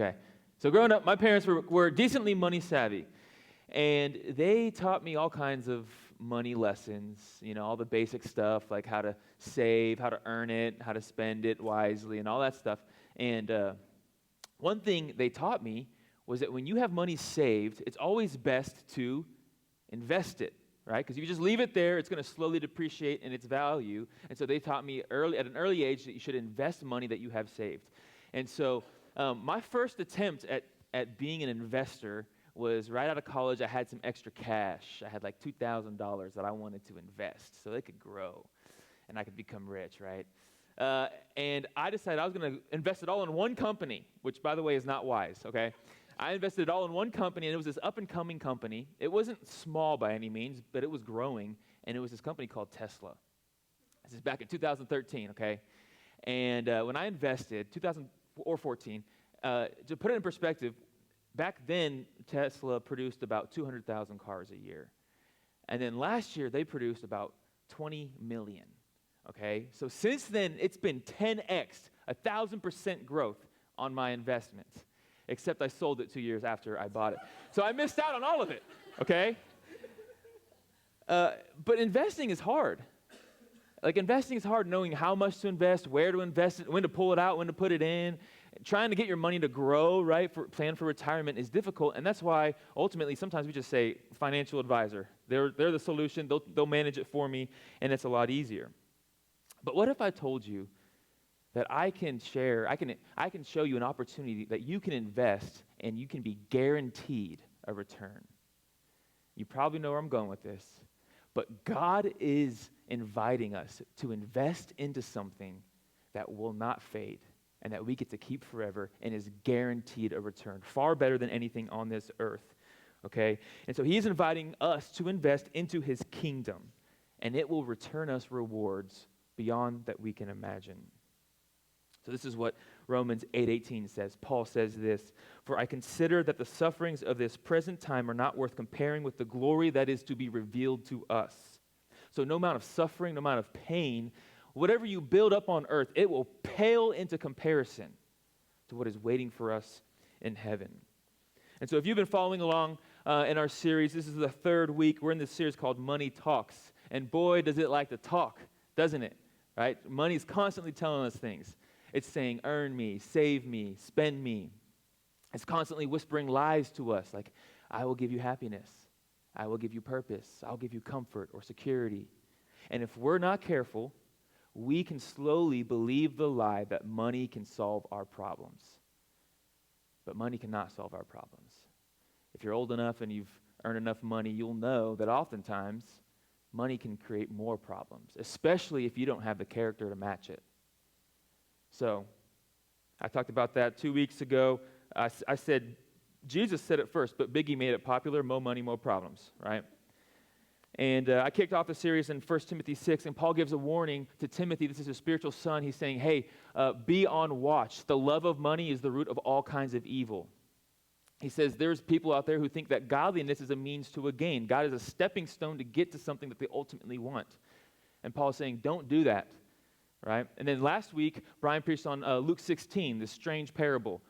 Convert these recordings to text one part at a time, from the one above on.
Okay. So growing up, my parents were decently money savvy. And they taught me all kinds of money lessons, all the basic stuff like how to save, how to earn it, how to spend it wisely, and all that stuff. And one thing they taught me was that when you have money saved, it's always best to invest it, right? Because if you just leave it there, it's going to slowly depreciate in its value. And so they taught me at an early age that you should invest money that you have saved. And so my first attempt at being an investor was right out of college. I had some extra cash. I had like $2,000 that I wanted to invest so they could grow and I could become rich, right? And I decided I was going to invest it all in one company, which, by the way, is not wise, okay? I invested it all in one company, and it was this up-and-coming company. It wasn't small by any means, but it was growing, and it was this company called Tesla. This is back in 2013, okay? And when I invested, 2014, to put it in perspective, back then, Tesla produced about 200,000 cars a year. And then last year, they produced about 20 million, okay? So since then, it's been 10x, 1,000% growth on my investment, except I sold it 2 years after I bought it. So I missed out on all of it, okay? But investing is hard. Like, investing is hard, knowing how much to invest, where to invest it, when to pull it out, when to put it in. Trying to get your money to grow, right, plan for retirement is difficult, and that's why ultimately sometimes we just say financial advisor. They're the solution. They'll manage it for me, and it's a lot easier. But what if I told you that I can show you an opportunity that you can invest and you can be guaranteed a return? You probably know where I'm going with this, but God is inviting us to invest into something that will not fade and that we get to keep forever and is guaranteed a return, far better than anything on this earth, okay? And so he's inviting us to invest into his kingdom, and it will return us rewards beyond that we can imagine. So this is what Romans 8:18 says. Paul says this, "For I consider that the sufferings of this present time are not worth comparing with the glory that is to be revealed to us." So no amount of suffering, no amount of pain, whatever you build up on earth, it will pale into comparison to what is waiting for us in heaven. And so if you've been following along in our series, this is the third week. We're in this series called Money Talks. And boy, does it like to talk, doesn't it? Right? Money's constantly telling us things. It's saying, earn me, save me, spend me. It's constantly whispering lies to us like, I will give you happiness. I will give you purpose. I'll give you comfort or security. And if we're not careful, we can slowly believe the lie that money can solve our problems. But money cannot solve our problems. If you're old enough and you've earned enough money, you'll know that oftentimes money can create more problems, especially if you don't have the character to match it. So, I talked about that 2 weeks ago. I said, Jesus said it first, but Biggie made it popular, more money, more problems, right? And I kicked off the series in 1 Timothy 6, and Paul gives a warning to Timothy. This is his spiritual son. He's saying, hey, be on watch. The love of money is the root of all kinds of evil. He says there's people out there who think that godliness is a means to a gain. God is a stepping stone to get to something that they ultimately want. And Paul is saying, don't do that, right? And then last week, Brian preached on Luke 16, this strange parable.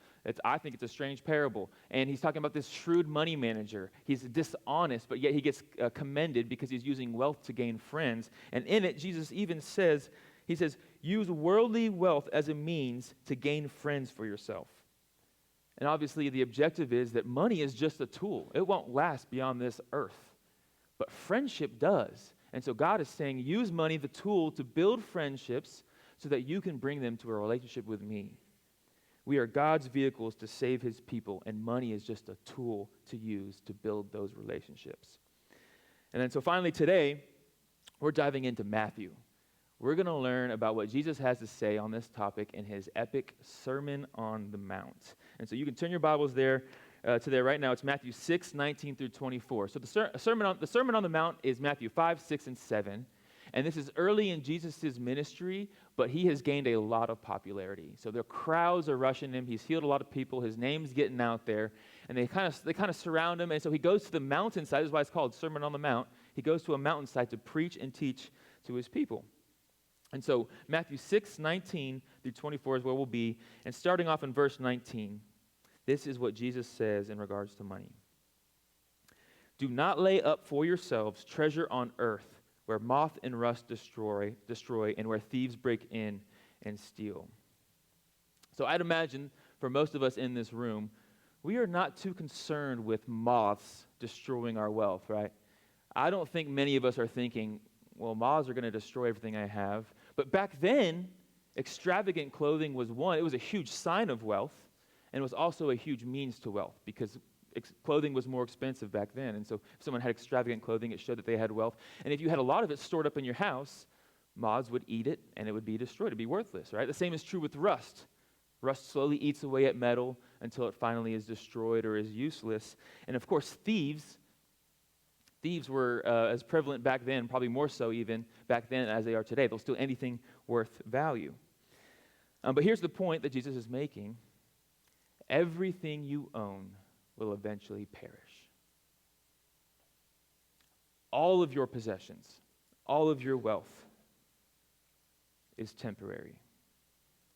I think it's a strange parable. And he's talking about this shrewd money manager. He's dishonest, but yet he gets commended because he's using wealth to gain friends. And in it, Jesus even says, he says, use worldly wealth as a means to gain friends for yourself. And obviously, the objective is that money is just a tool. It won't last beyond this earth. But friendship does. And so God is saying, use money, the tool, to build friendships so that you can bring them to a relationship with me. We are God's vehicles to save his people, and money is just a tool to use to build those relationships. And then so finally today, we're diving into Matthew. We're going to learn about what Jesus has to say on this topic in his epic Sermon on the Mount. And so you can turn your Bibles there to there right now. It's Matthew 6, 19 through 24. So the Sermon on the Mount is Matthew 5, 6, and 7. And this is early in Jesus' ministry, but he has gained a lot of popularity. So the crowds are rushing him. He's healed a lot of people. His name's getting out there. And they kind of surround him. And so he goes to the mountainside. This is why it's called Sermon on the Mount. He goes to a mountainside to preach and teach to his people. And so Matthew 6, 19 through 24 is where we'll be. And starting off in verse 19, This is what Jesus says in regards to money. Do not lay up for yourselves treasure on earth, where moth and rust destroy, and where thieves break in and steal. So I'd imagine for most of us in this room, we are not too concerned with moths destroying our wealth, right? I don't think many of us are thinking, well, moths are going to destroy everything I have. But back then, extravagant clothing was one. It was a huge sign of wealth, and it was also a huge means to wealth because clothing was more expensive back then. And so if someone had extravagant clothing, it showed that they had wealth. And if you had a lot of it stored up in your house, moths would eat it, and it would be destroyed. It would be worthless, right? The same is true with rust. Rust slowly eats away at metal until it finally is destroyed or is useless. And of course, thieves were as prevalent back then, probably more so even back then as they are today. They'll steal anything worth value. But here's the point that Jesus is making. Everything you own will eventually perish. All of your possessions, all of your wealth is temporary,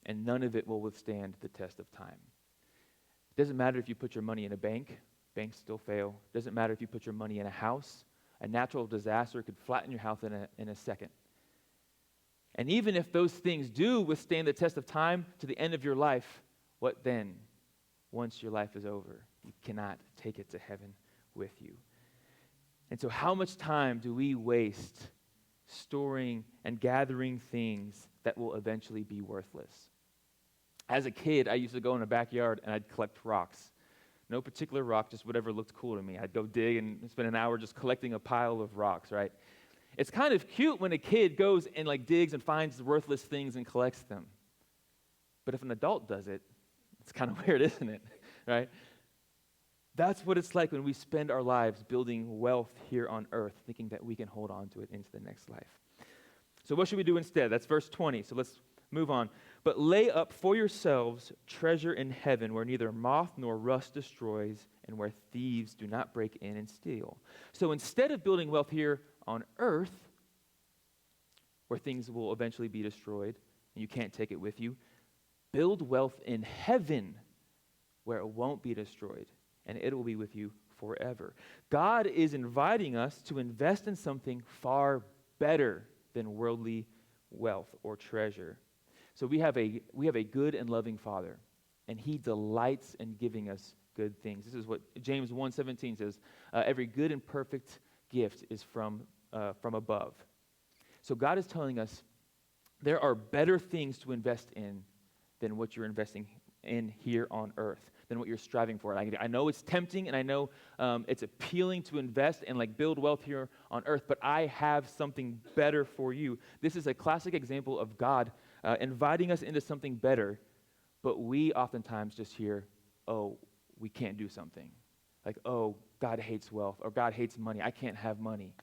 and none of it will withstand the test of time. It doesn't matter if you put your money in a bank, banks still fail. It doesn't matter if you put your money in a house. A natural disaster could flatten your house in a second. And even if those things do withstand the test of time to the end of your life, what then? Once your life is over, you cannot take it to heaven with you. And so how much time do we waste storing and gathering things that will eventually be worthless? As a kid, I used to go in the backyard and I'd collect rocks. No particular rock, just whatever looked cool to me. I'd go dig and spend an hour just collecting a pile of rocks, right? It's kind of cute when a kid goes and digs and finds worthless things and collects them. But if an adult does it, it's kind of weird, isn't it? Right? That's what it's like when we spend our lives building wealth here on earth, thinking that we can hold on to it into the next life. So what should we do instead? That's verse 20. So let's move on. But lay up for yourselves treasure in heaven, where neither moth nor rust destroys, and where thieves do not break in and steal. So instead of building wealth here on earth, where things will eventually be destroyed, and you can't take it with you, build wealth in heaven, where it won't be destroyed, and it will be with you forever. God is inviting us to invest in something far better than worldly wealth or treasure. So we have a good and loving Father, and He delights in giving us good things. This is what James 1:17 says, every good and perfect gift is from above. So God is telling us there are better things to invest in than what you're investing in here on earth, than what you're striving for. I know it's tempting, and I know it's appealing to invest and build wealth here on earth, but I have something better for you. This is a classic example of God inviting us into something better, but we oftentimes just hear, oh, we can't do something. Oh, God hates wealth, or God hates money. I can't have money.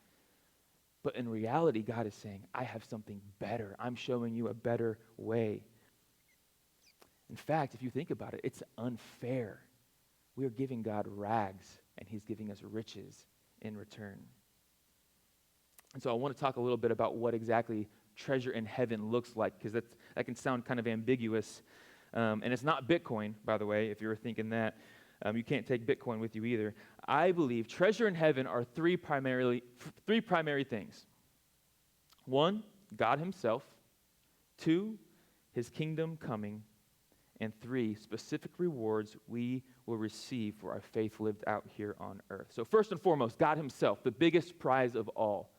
But in reality, God is saying, I have something better. I'm showing you a better way. In fact, if you think about it, it's unfair. We are giving God rags, and He's giving us riches in return. And so I want to talk a little bit about what exactly treasure in heaven looks like, because that can sound kind of ambiguous. And it's not Bitcoin, by the way, if you were thinking that. You can't take Bitcoin with you either. I believe treasure in heaven are three primary things. 1, God Himself. 2, His kingdom coming. And 3, specific rewards we will receive for our faith lived out here on earth. So first and foremost, God Himself, the biggest prize of all.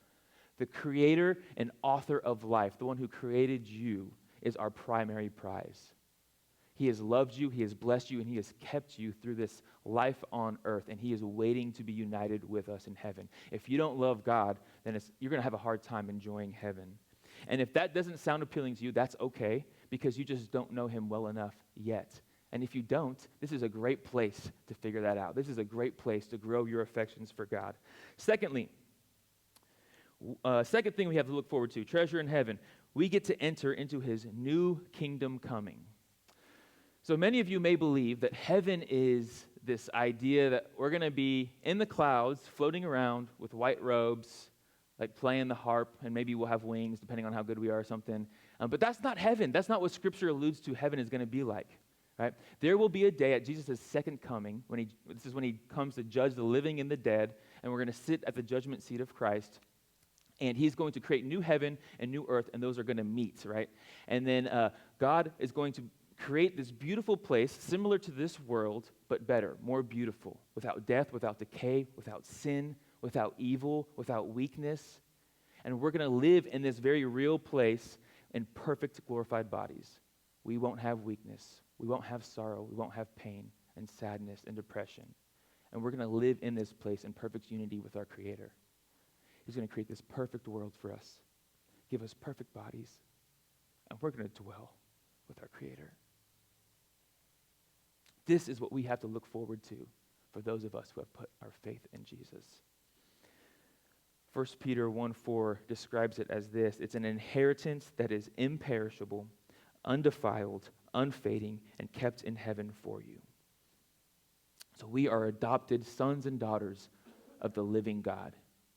The creator and author of life, the one who created you, is our primary prize. He has loved you, He has blessed you, and He has kept you through this life on earth, and He is waiting to be united with us in heaven. If you don't love God, then you're going to have a hard time enjoying heaven. And if that doesn't sound appealing to you, that's okay, because you just don't know Him well enough yet. And if you don't, this is a great place to figure that out. This is a great place to grow your affections for God. Second thing we have to look forward to, treasure in heaven, we get to enter into His new kingdom coming. So many of you may believe that heaven is this idea that we're going to be in the clouds, floating around with white robes, playing the harp, and maybe we'll have wings, depending on how good we are or something. But that's not heaven. That's not what Scripture alludes to heaven is going to be like. right? There will be a day at Jesus' second coming, this is when he comes to judge the living and the dead, and we're going to sit at the judgment seat of Christ, and he's going to create new heaven and new earth, and those are going to meet, right? And then God is going to create this beautiful place similar to this world, but better, more beautiful, without death, without decay, without sin, without evil, without weakness. And we're going to live in this very real place in perfect glorified bodies. We won't have weakness. We won't have sorrow. We won't have pain and sadness and depression. And we're going to live in this place in perfect unity with our Creator. He's going to create this perfect world for us, give us perfect bodies, and we're going to dwell with our Creator. This is what we have to look forward to for those of us who have put our faith in Jesus. 1 Peter 1:4 describes it as this: it's an inheritance that is imperishable, undefiled, unfading, and kept in heaven for you. So we are adopted sons and daughters of the living God.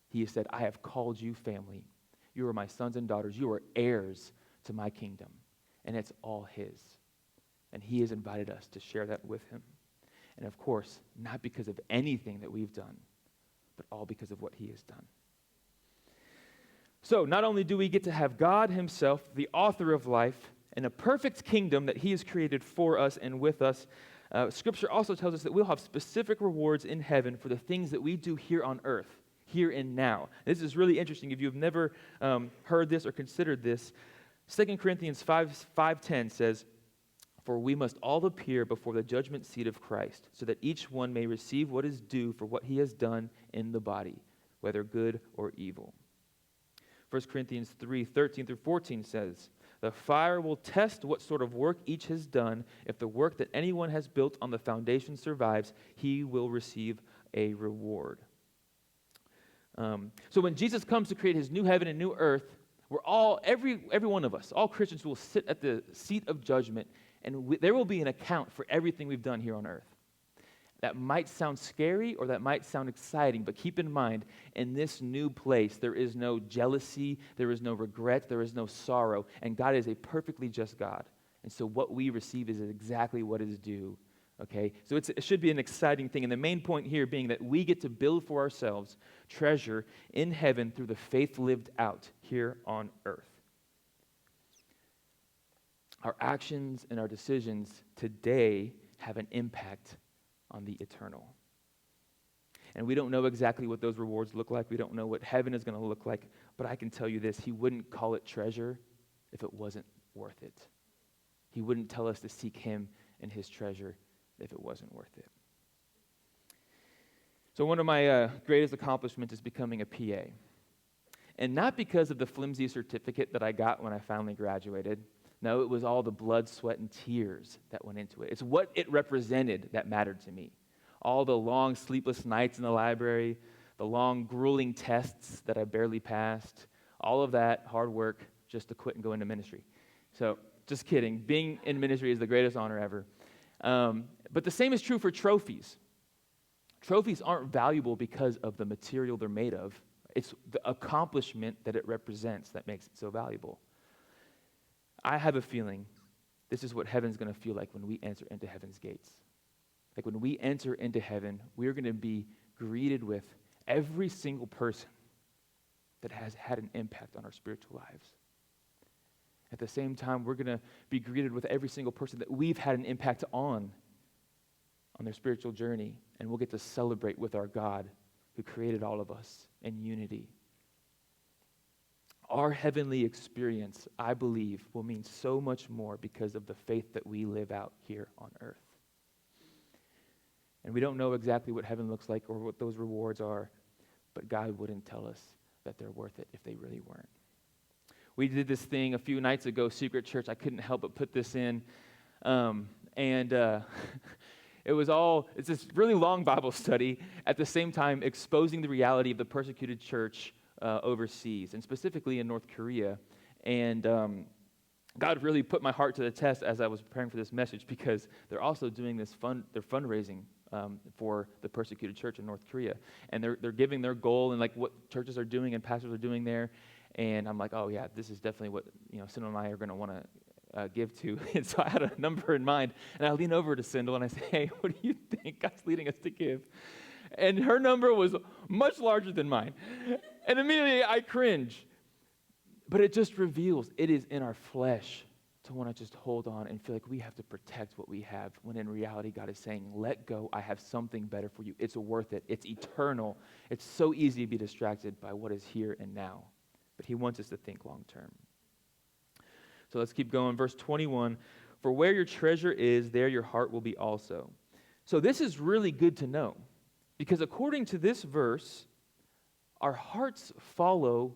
He has said, I have called you family. You are my sons and daughters. You are heirs to my kingdom. And it's all his. And he has invited us to share that with him. And of course, not because of anything that we've done, but all because of what he has done. So not only do we get to have God himself, the author of life, and a perfect kingdom that he has created for us and with us, Scripture also tells us that we'll have specific rewards in heaven for the things that we do here on earth, here and now. This is really interesting. If you've never heard this or considered this, 2 Corinthians 5:10 says, for we must all appear before the judgment seat of Christ, so that each one may receive what is due for what he has done in the body, whether good or evil. 1 Corinthians 3:13 through 14 says, the fire will test what sort of work each has done. If the work that anyone has built on the foundation survives, he will receive a reward. So when Jesus comes to create his new heaven and new earth, every one of us, all Christians will sit at the seat of judgment, and there will be an account for everything we've done here on earth. That might sound scary or that might sound exciting, but keep in mind, in this new place, there is no jealousy, there is no regret, there is no sorrow, and God is a perfectly just God. And so what we receive is exactly what is due, okay? So it should be an exciting thing, and the main point here being that we get to build for ourselves treasure in heaven through the faith lived out here on earth. Our actions and our decisions today have an impact on the eternal. And we don't know exactly what those rewards look like. We don't know what heaven is going to look like. But I can tell you this, he wouldn't call it treasure if it wasn't worth it. He wouldn't tell us to seek him and his treasure if it wasn't worth it. So one of my greatest accomplishments is becoming a PA. And not because of the flimsy certificate that I got when I finally graduated. No, it was all the blood, sweat, and tears that went into it. It's what it represented that mattered to me. All the long, sleepless nights in the library, the long, grueling tests that I barely passed, all of that hard work just to quit and go into ministry. So, just kidding. Being in ministry is the greatest honor ever. But the same is true for trophies. Trophies aren't valuable because of the material they're made of. It's the accomplishment that it represents that makes it so valuable. I have a feeling this is what heaven's going to feel like when we enter into heaven's gates. Like when we enter into heaven, we're going to be greeted with every single person that has had an impact on our spiritual lives. At the same time, we're going to be greeted with every single person that we've had an impact on their spiritual journey, and we'll get to celebrate with our God who created all of us in unity. Our heavenly experience, I believe, will mean so much more because of the faith that we live out here on earth. And we don't know exactly what heaven looks like or what those rewards are, but God wouldn't tell us that they're worth it if they really weren't. We did this thing a few nights ago, Secret Church. I couldn't help but put this in. It's this really long Bible study, at the same time exposing the reality of the persecuted church overseas, and specifically in North Korea. And God really put my heart to the test as I was preparing for this message, because they're also doing they're fundraising for the persecuted church in North Korea. And they're giving their goal and like what churches are doing and pastors are doing there. And I'm like, oh yeah, this is definitely what Sinno and I are going to want give to. And so I had a number in mind, and I lean over to Sindel and I say, hey, what do you think God's leading us to give? And her number was much larger than mine. And immediately I cringe. But it just reveals it is in our flesh to want to just hold on and feel like we have to protect what we have, when in reality God is saying, let go, I have something better for you. It's worth it. It's eternal. It's so easy to be distracted by what is here and now. But he wants us to think long term. So let's keep going. Verse 21, for where your treasure is, there your heart will be also. So this is really good to know, because according to this verse, our hearts follow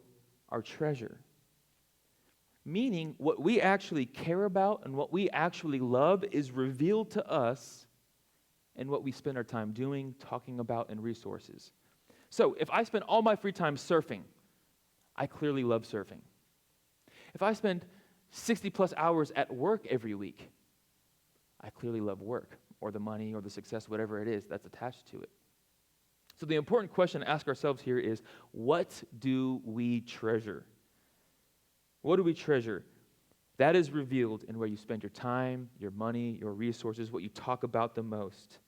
our treasure. Meaning, what we actually care about and what we actually love is revealed to us in what we spend our time doing, talking about, and resources. So, if I spend all my free time surfing, I clearly love surfing. If I spend 60 plus hours at work every week, I clearly love work, or the money, or the success, whatever it is that's attached to it. So the important question to ask ourselves here is, what do we treasure? What do we treasure? That is revealed in where you spend your time, your money, your resources, what you talk about the most.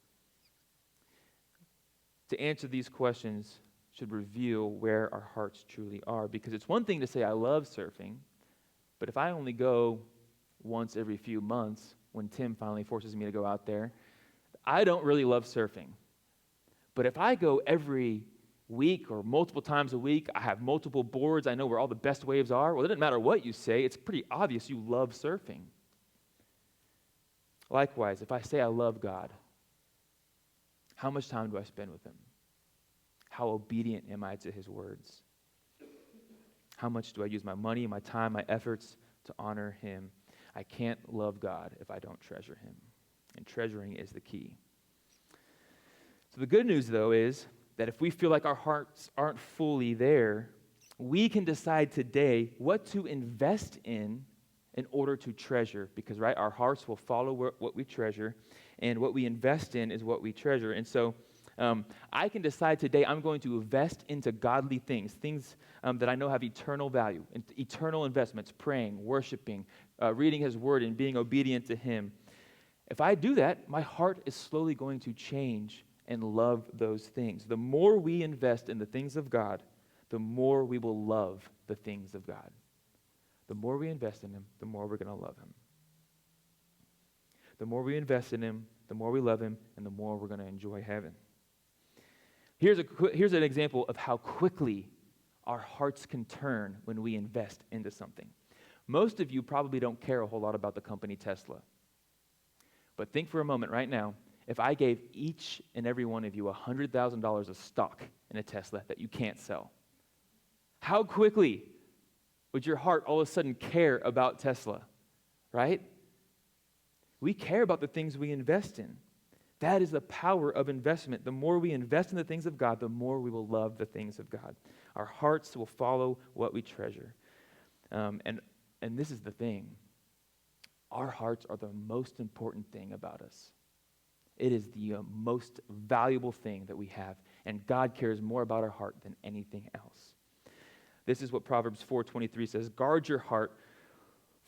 To answer these questions should reveal where our hearts truly are, because it's one thing to say, I love surfing, but if I only go once every few months, when Tim finally forces me to go out there, I don't really love surfing. But if I go every week or multiple times a week, I have multiple boards, I know where all the best waves are, well, it doesn't matter what you say, it's pretty obvious you love surfing. Likewise, if I say I love God, how much time do I spend with him? How obedient am I to his words? How much do I use my money, my time, my efforts to honor him? I can't love God if I don't treasure him. And treasuring is the key. So the good news, though, is that if we feel like our hearts aren't fully there, we can decide today what to invest in order to treasure. Because, right, our hearts will follow what we treasure, and what we invest in is what we treasure. And so I can decide today I'm going to invest into godly things that I know have eternal value, eternal investments, praying, worshiping, reading his word, and being obedient to him. If I do that, my heart is slowly going to change and love those things. The more we invest in the things of God, the more we will love the things of God. The more we invest in him, the more we're going to love him. The more we invest in him, the more we love him, and the more we're going to enjoy heaven. Here's an example of how quickly our hearts can turn when we invest into something. Most of you probably don't care a whole lot about the company Tesla. But think for a moment right now, if I gave each and every one of you $100,000 of stock in a Tesla that you can't sell, how quickly would your heart all of a sudden care about Tesla, right? We care about the things we invest in. That is the power of investment. The more we invest in the things of God, the more we will love the things of God. Our hearts will follow what we treasure. And this is the thing. Our hearts are the most important thing about us. It is the most valuable thing that we have, and God cares more about our heart than anything else. This is what Proverbs 4:23 says: Guard your heart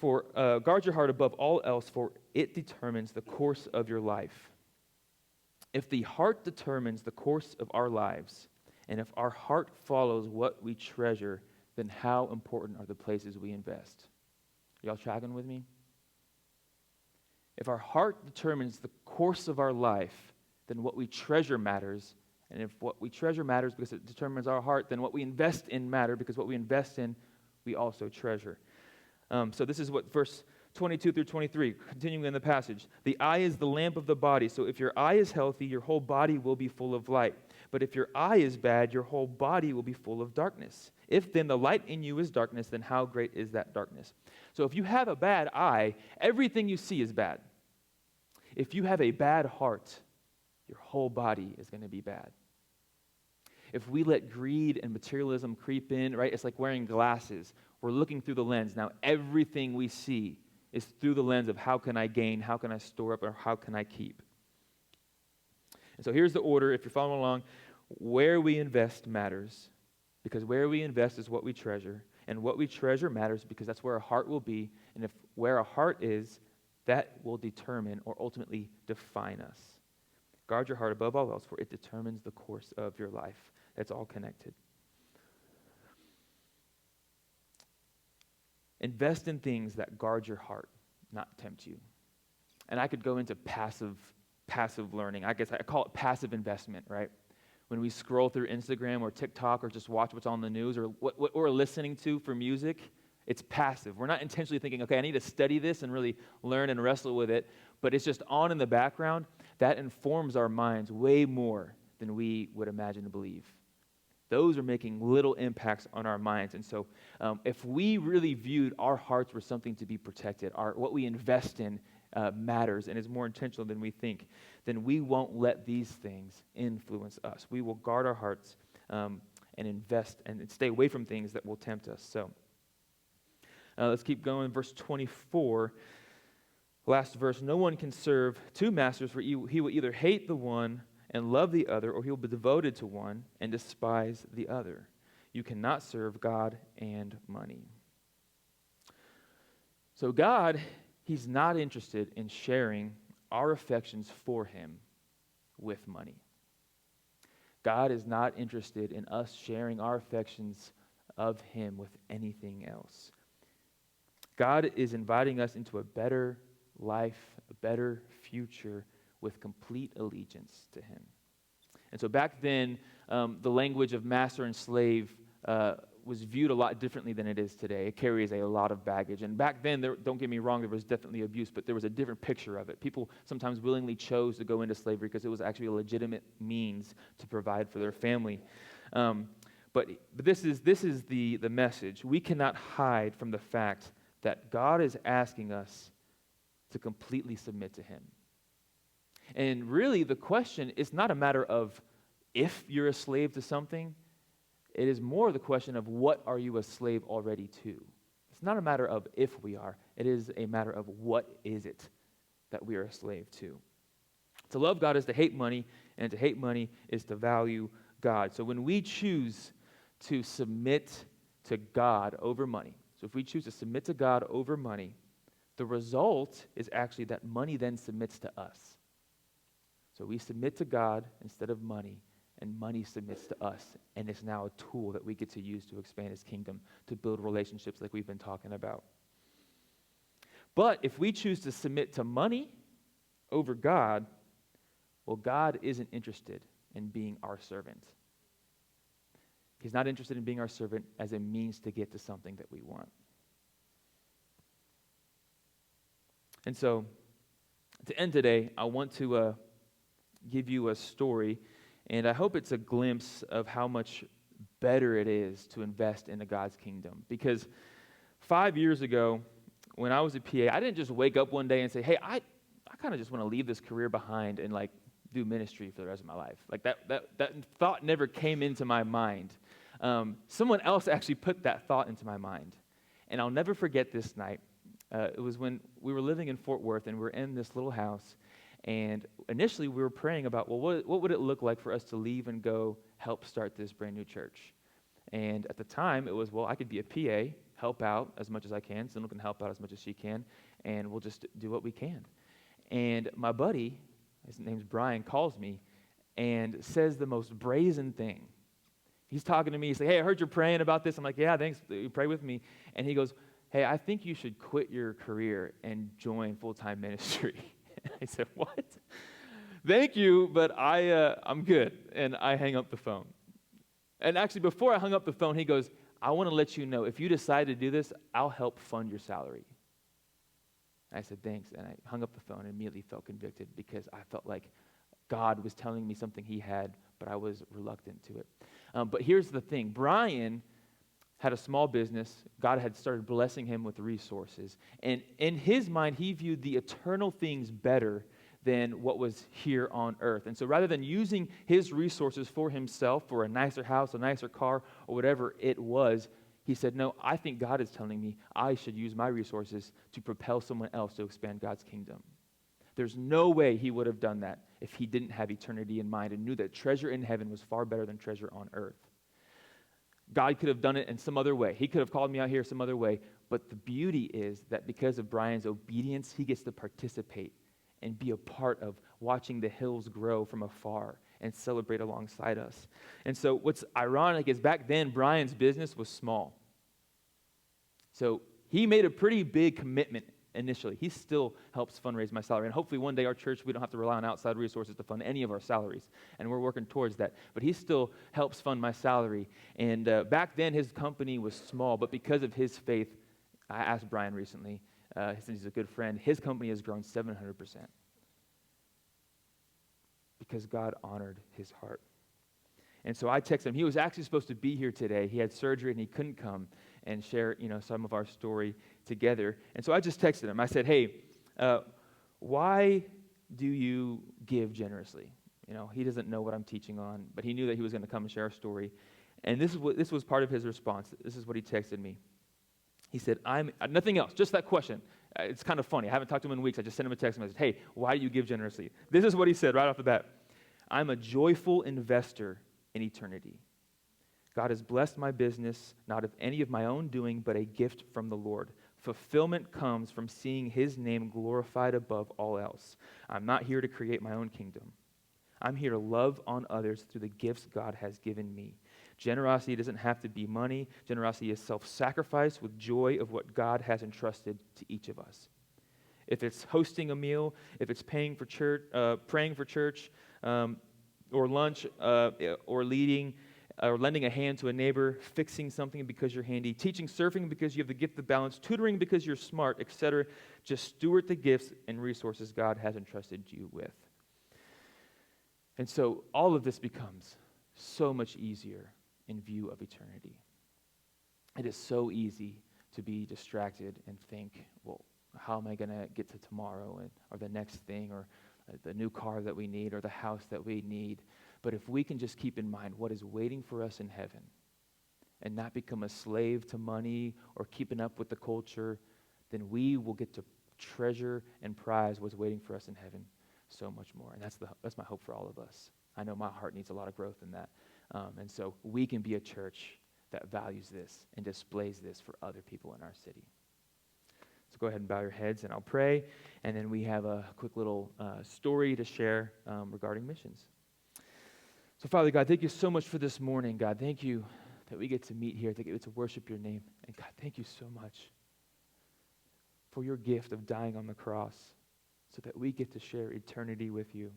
above all else, for it determines the course of your life. If the heart determines the course of our lives, and if our heart follows what we treasure, then how important are the places we invest? Y'all tracking with me? If our heart determines the course of our life, then what we treasure matters. And if what we treasure matters because it determines our heart, then what we invest in matter, because what we invest in, we also treasure. So this is what verse 22 through 23, continuing in the passage. The eye is the lamp of the body. So if your eye is healthy, your whole body will be full of light. But if your eye is bad, your whole body will be full of darkness. If then the light in you is darkness, then how great is that darkness? So if you have a bad eye, everything you see is bad. If you have a bad heart, your whole body is going to be bad. If we let greed and materialism creep in, right, it's like wearing glasses. We're looking through the lens. Now everything we see is through the lens of how can I gain, how can I store up, or how can I keep. And so here's the order, if you're following along. Where we invest matters, because where we invest is what we treasure. And what we treasure matters because that's where our heart will be. And if where our heart is, that will determine or ultimately define us. Guard your heart above all else, for it determines the course of your life. It's all connected. Invest in things that guard your heart, not tempt you. And I could go into passive learning. I guess I call it passive investment, right? When we scroll through Instagram or TikTok or just watch what's on the news or what we're listening to for music, it's passive. We're not intentionally thinking, okay, I need to study this and really learn and wrestle with it, but it's just on in the background. That informs our minds way more than we would imagine to believe. Those are making little impacts on our minds. And so if we really viewed our hearts were something to be protected, what we invest in matters and is more intentional than we think, then we won't let these things influence us. We will guard our hearts and invest and stay away from things that will tempt us. So let's keep going. Verse 24, last verse. No one can serve two masters, for he will either hate the one and love the other, or he will be devoted to one and despise the other. You cannot serve God and money. So God, he's not interested in sharing our affections for him with money. God is not interested in us sharing our affections of him with anything else. God is inviting us into a better life, a better future with complete allegiance to him. And so back then, the language of master and slave was viewed a lot differently than it is today. It carries a lot of baggage. And back then, don't get me wrong, there was definitely abuse, but there was a different picture of it. People sometimes willingly chose to go into slavery because it was actually a legitimate means to provide for their family. But this is the message. We cannot hide from the fact that God is asking us to completely submit to him. And really, the question is not a matter of if you're a slave to something. It is more the question of what are you a slave already to? It's not a matter of if we are. It is a matter of what is it that we are a slave to. To love God is to hate money, and to hate money is to value God. So when we choose to submit to God over money, so if we choose to submit to God over money, the result is actually that money then submits to us. So we submit to God instead of money, and money submits to us, and it's now a tool that we get to use to expand his kingdom, to build relationships like we've been talking about. But if we choose to submit to money over God, well, God isn't interested in being our servant. He's not interested in being our servant as a means to get to something that we want. And so, to end today, I want to give you a story, and I hope it's a glimpse of how much better it is to invest into God's kingdom. Because 5 years ago, when I was a PA, I didn't just wake up one day and say, hey, I kind of just want to leave this career behind and do ministry for the rest of my life. That thought never came into my mind. Someone else actually put that thought into my mind. And I'll never forget this night. It was when we were living in Fort Worth, and we were in this little house. And initially, we were praying about, well, what would it look like for us to leave and go help start this brand new church? And at the time, it was, well, I could be a PA, help out as much as I can. Someone can help out as much as she can, and we'll just do what we can. And my buddy, his name's Brian, calls me and says the most brazen thing. He's talking to me. He's like, hey, I heard you're praying about this. I'm like, yeah, thanks. You pray with me. And he goes, hey, I think you should quit your career and join full-time ministry. I said, what? Thank you, but I'm good. And I hang up the phone. And actually, before I hung up the phone, he goes, I want to let you know, if you decide to do this, I'll help fund your salary. I said, thanks. And I hung up the phone and immediately felt convicted because I felt like God was telling me something he had, but I was reluctant to it. But here's the thing. Brian had a small business. God had started blessing him with resources. And in his mind, he viewed the eternal things better than what was here on earth. And so rather than using his resources for himself, for a nicer house, a nicer car, or whatever it was, he said, no, I think God is telling me I should use my resources to propel someone else to expand God's kingdom. There's no way he would have done that if he didn't have eternity in mind and knew that treasure in heaven was far better than treasure on earth. God could have done it in some other way. He could have called me out here some other way. But the beauty is that because of Brian's obedience, he gets to participate and be a part of watching the hills grow from afar and celebrate alongside us. And so what's ironic is back then, Brian's business was small. So he made a pretty big commitment initially. He still helps fundraise my salary. And hopefully one day our church, we don't have to rely on outside resources to fund any of our salaries. And we're working towards that. But he still helps fund my salary. And back then his company was small, but because of his faith, I asked Brian recently, since he's a good friend, his company has grown 700% because God honored his heart. And so I texted him. He was actually supposed to be here today. He had surgery and he couldn't come and share, some of our story together. And so I just texted him. I said, hey, why do you give generously? He doesn't know what I'm teaching on, but he knew that he was going to come and share our story. And this was part of his response. This is what he texted me. He said, nothing else, just that question. It's kind of funny. I haven't talked to him in weeks. I just sent him a text message. Hey, why do you give generously? This is what he said right off the bat. I'm a joyful investor in eternity. God has blessed my business, not of any of my own doing, but a gift from the Lord. Fulfillment comes from seeing his name glorified above all else. I'm not here to create my own kingdom. I'm here to love on others through the gifts God has given me. Generosity doesn't have to be money. Generosity is self-sacrifice with joy of what God has entrusted to each of us. If it's hosting a meal, if it's praying for church, or lunch, or leading, or lending a hand to a neighbor, fixing something because you're handy, teaching surfing because you have the gift of balance, tutoring because you're smart, etc. Just steward the gifts and resources God has entrusted you with. And so all of this becomes so much easier in view of eternity. It is so easy to be distracted and think, well, how am I going to get to tomorrow or the next thing or the new car that we need or the house that we need. But if we can just keep in mind what is waiting for us in heaven and not become a slave to money or keeping up with the culture, then we will get to treasure and prize what's waiting for us in heaven so much more. And that's my hope for all of us. I know my heart needs a lot of growth in that. And so we can be a church that values this and displays this for other people in our city. So go ahead and bow your heads and I'll pray. And then we have a quick little story to share regarding missions. So Father God, thank you so much for this morning, God. Thank you that we get to meet here, that we get to worship your name. And God, thank you so much for your gift of dying on the cross so that we get to share eternity with you.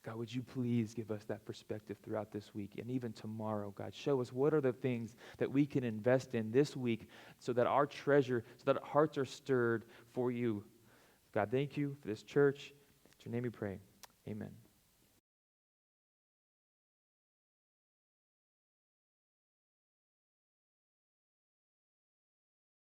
God, would you please give us that perspective throughout this week and even tomorrow, God. Show us what are the things that we can invest in this week so that our treasure, so that our hearts are stirred for you. God, thank you for this church. In your name we pray. Amen.